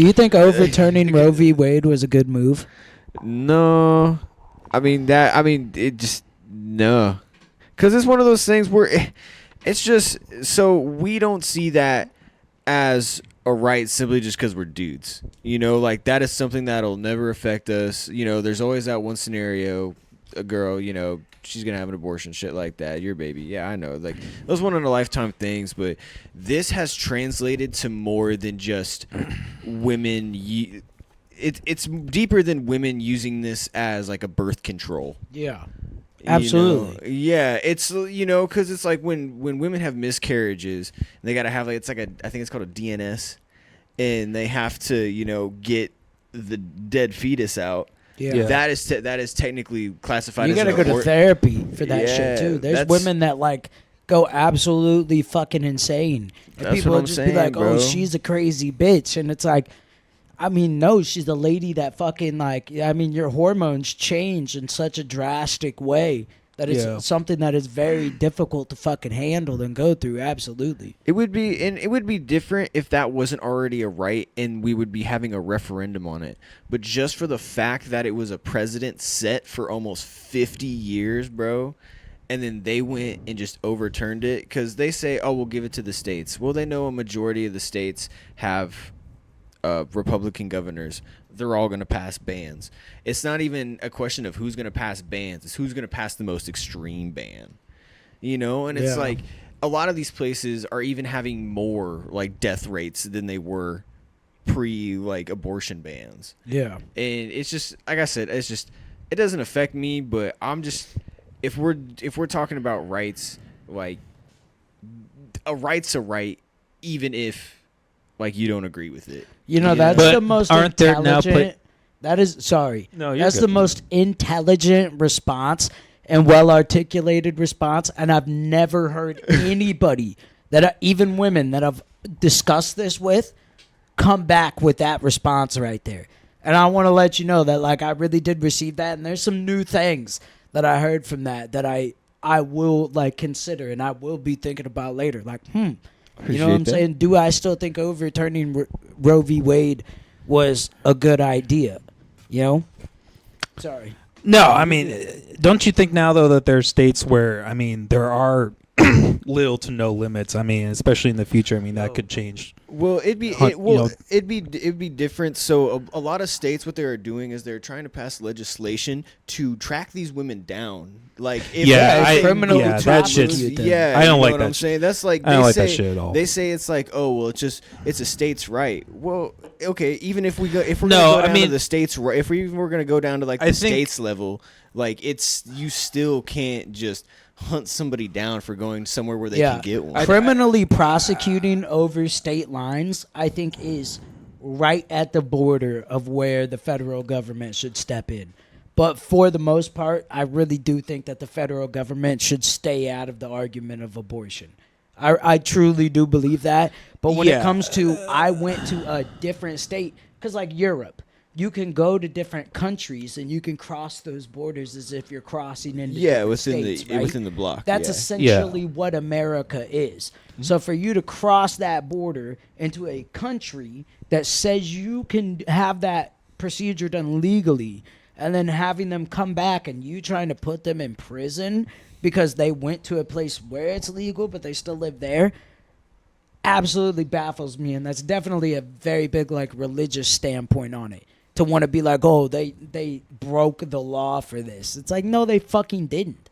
Do you think overturning Roe v. Wade was a good move? No. It just, no. Because it's one of those things where it's just, so we don't see that as a right simply just because we're dudes. Like, that is something that'll never affect us. There's always that one scenario, a girl, she's going to have an abortion, shit like that. Your baby. Yeah, I know. Like, those one-in-a-lifetime things, but this has translated to more than just women. It's deeper than women using this as, like, a birth control. Yeah. Absolutely. Yeah, it's because it's like when women have miscarriages, they gotta have, like, I think it's called a DNS, and they have to get the dead fetus out. Yeah. That is technically classified. You gotta go to therapy for that shit too. There's women that like go absolutely fucking insane, and people will just be like, "Oh, she's a crazy bitch," and it's like, no, she's the lady that fucking, like, your hormones change in such a drastic way that it's something that is very difficult to fucking handle and go through. Absolutely. It would be different if that wasn't already a right and we would be having a referendum on it. But just for the fact that it was a precedent set for almost 50 years, bro, and then they went and just overturned it because they say, oh, we'll give it to the states. Well, they know a majority of the states have Republican governors. They're all going to pass bans. It's not even a question of who's going to pass bans. It's who's going to pass the most extreme ban. And it's like a lot of these places are even having more like death rates than they were pre like abortion bans. Yeah. And it's just, like I said, it doesn't affect me, but I'm just, if we're talking about rights, like, a right's a right, even if, like, you don't agree with it. That's the most intelligent. That's the most intelligent response and well-articulated response. And I've never heard anybody even women that I've discussed this with, come back with that response right there. And I want to let you know that, like, I really did receive that. And there's some new things that I heard from that I will, like, consider and I will be thinking about later. Like, you know what I'm saying? Do I still think overturning Roe v. Wade was a good idea? Sorry. No, don't you think now, though, that there are states where, there are little to no limits? Especially in the future, that could change. Well, it'd be different. So a lot of states, what they're doing is they're trying to pass legislation to track these women down. Like, criminal that shit. Yeah, I don't like what that. I'm saying. That's like, I don't like that shit at all. They say it's like, oh well, it's a state's right. Well, okay, even if we're gonna go down to the states, if we're gonna go down to like the states level, like, you still can't just hunt somebody down for going somewhere where they can get one. Criminally prosecuting over state lines, I think, is right at the border of where the federal government should step in. But for the most part, I really do think that the federal government should stay out of the argument of abortion. I truly do believe that. But when it comes to, I went to a different state, because like Europe, you can go to different countries and you can cross those borders as if you're crossing into states, right? Within the block. That's essentially what America is. Mm-hmm. So for you to cross that border into a country that says you can have that procedure done legally, and then having them come back and you trying to put them in prison because they went to a place where it's legal but they still live there, absolutely baffles me. And that's definitely a very big, like, religious standpoint on it. To want to be like, oh, they broke the law for this. It's like, no, they fucking didn't.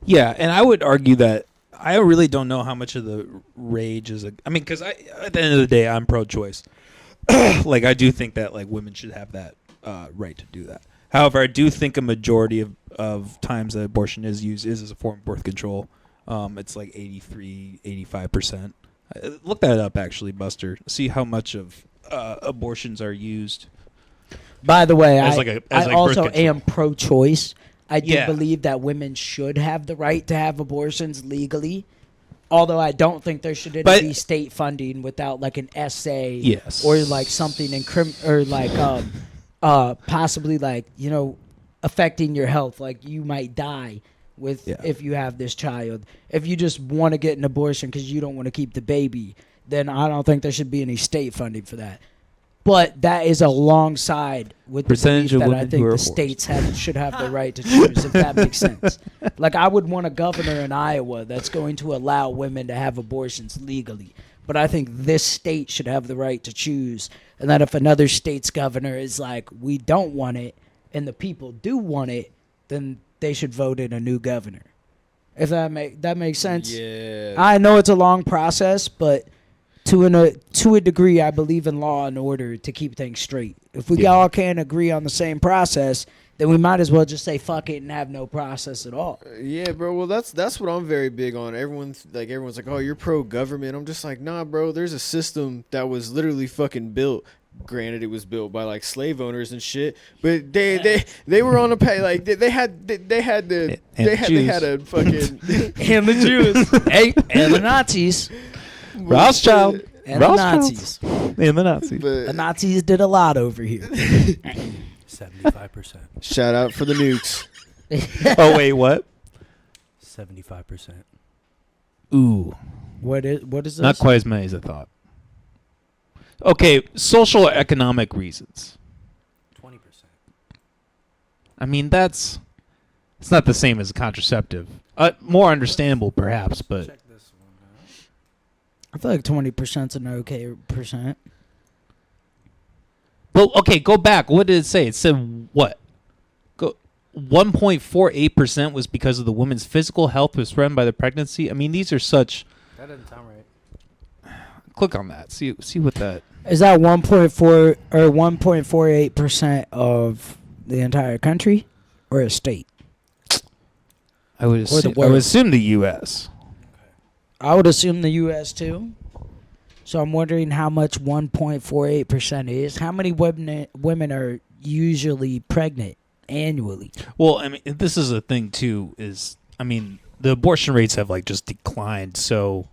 Yeah, and I would argue that I really don't know how much of the rage is because at the end of the day, I'm pro-choice. Like, I do think that, like, women should have that right to do that. However, I do think a majority of times that abortion is used is as a form of birth control. It's like 83, 85%. Look that up, actually, Buster. See how much of abortions are used. By the way, I also am pro-choice. I do believe that women should have the right to have abortions legally. Although I don't think there should be state funding without, like, an essay or, like, something possibly, like, affecting your health. Like, you might die if you have this child. If you just want to get an abortion because you don't want to keep the baby, then I don't think there should be any state funding for that. But that is alongside with the percentage belief of that I women think who are the states should have the right to choose, if that makes sense. Like, I would want a governor in Iowa that's going to allow women to have abortions legally. But I think this state should have the right to choose. And that if another state's governor is like, we don't want it, and the people do want it, then they should vote in a new governor. If that makes sense. Yeah. I know it's a long process, but to a degree, I believe in law and order to keep things straight. If we all can't agree on the same process, then we might as well just say fuck it and have no process at all. Yeah, bro. Well, that's what I'm very big on. Everyone's like, oh, you're pro-government. I'm just like, nah, bro. There's a system that was literally fucking built. Granted, it was built by like slave owners and shit, but they were on a pay like they had a fucking and the Jews, hey, and the Nazis. Rothschild. And the Nazis. And the Nazis. The Nazis did a lot over here. 75%. Shout out for the nukes. Oh, wait, what? 75%. Ooh. What is this? Not quite as many as I thought. Okay, social or economic reasons. 20%. I mean, it's not the same as a contraceptive. More understandable, perhaps, but... Check this one out. I feel like 20% is an okay percent. Well, okay, go back. What did it say? It said what? 1.48% was because of the woman's physical health was threatened by the pregnancy. I mean, these are such... That doesn't sound right. Click on that. See what that... Is that 1.4 or 1.48% of the entire country or a state? I would assume the U.S. I would assume the U.S. too. So I'm wondering how much 1.48% is. How many women are usually pregnant annually? Well, I mean, this is a thing too. The abortion rates have like just declined so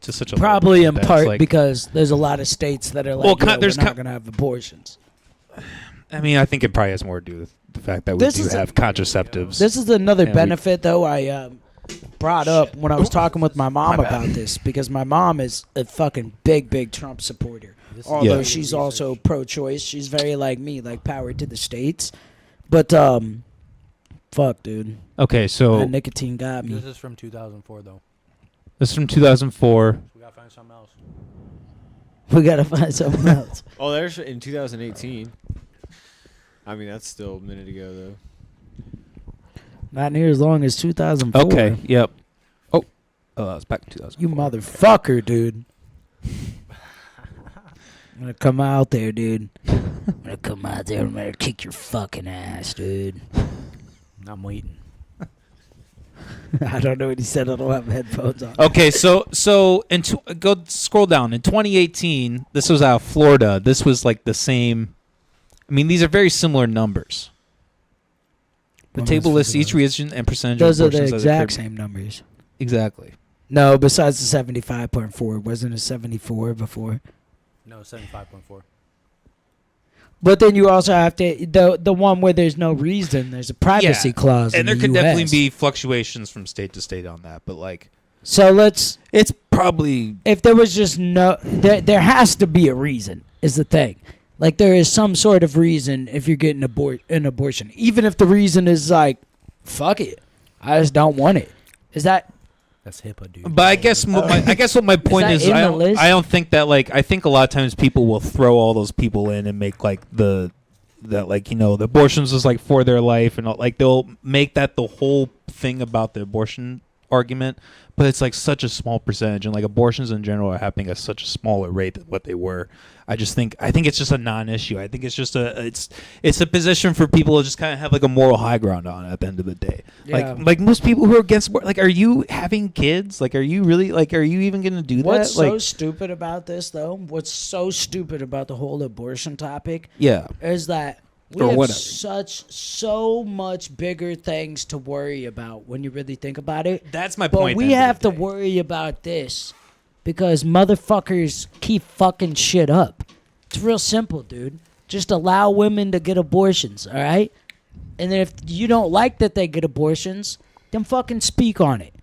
to such a probably level in part like, because there's a lot of states that are like, we're not going to have abortions. I mean, I think it probably has more to do with the fact that we have contraceptives. This is another benefit, though, I brought up when I was talking with my mom about this, because my mom is a fucking big Trump supporter. Although she's also pro-choice. She's very like me, like power to the states. But, fuck, dude. Okay, so... That nicotine got me. This is from 2004, though. This is from 2004. We gotta find something else. We gotta find something else. Oh, there's in 2018. I mean, that's still a minute ago, though. Not near as long as 2004. Okay, yep. Oh, that was back in 2004. You motherfucker, dude. I'm gonna come out there, dude. I'm gonna kick your fucking ass, dude. I'm waiting. I don't know what he said. I don't have headphones on. Okay, so go scroll down. In 2018, this was out of Florida. This was like the same. I mean, these are very similar numbers. The table lists each region and percentage Those of are the abortions. exact same numbers. Exactly. No, besides the 75.4. Wasn't it 74 before? No, 75.4. But then you also have to the one where there's no reason. There's a privacy clause, and there in could the definitely US. be fluctuations from state to state on that. But like, So it's probably if there was just no, there has to be a reason. Is the thing. Like, there is some sort of reason if you're getting an abortion, even if the reason is like, fuck it, I just don't want it. Is that? That's HIPAA, dude. But I guess what my point is I don't think that, like, I think a lot of times people will throw all those people in and make like the abortions is like for their life, and like they'll make that the whole thing about the abortion argument. But it's like such a small percentage, and like abortions in general are happening at such a smaller rate than what they were. I think it's just a non-issue. I think it's just it's a position for people to just kind of have like a moral high ground on at the end of the day. Yeah. Like most people who are against, like, are you having kids? Like, are you really, like, are you even going to do What's that? so stupid about this, though? What's so stupid about the whole abortion topic? Yeah. Is that we have so much bigger things to worry about when you really think about it. That's my point. But we have to worry about this because motherfuckers keep fucking shit up. It's real simple, dude. Just allow women to get abortions, all right? And then if you don't like that they get abortions, then fucking speak on it.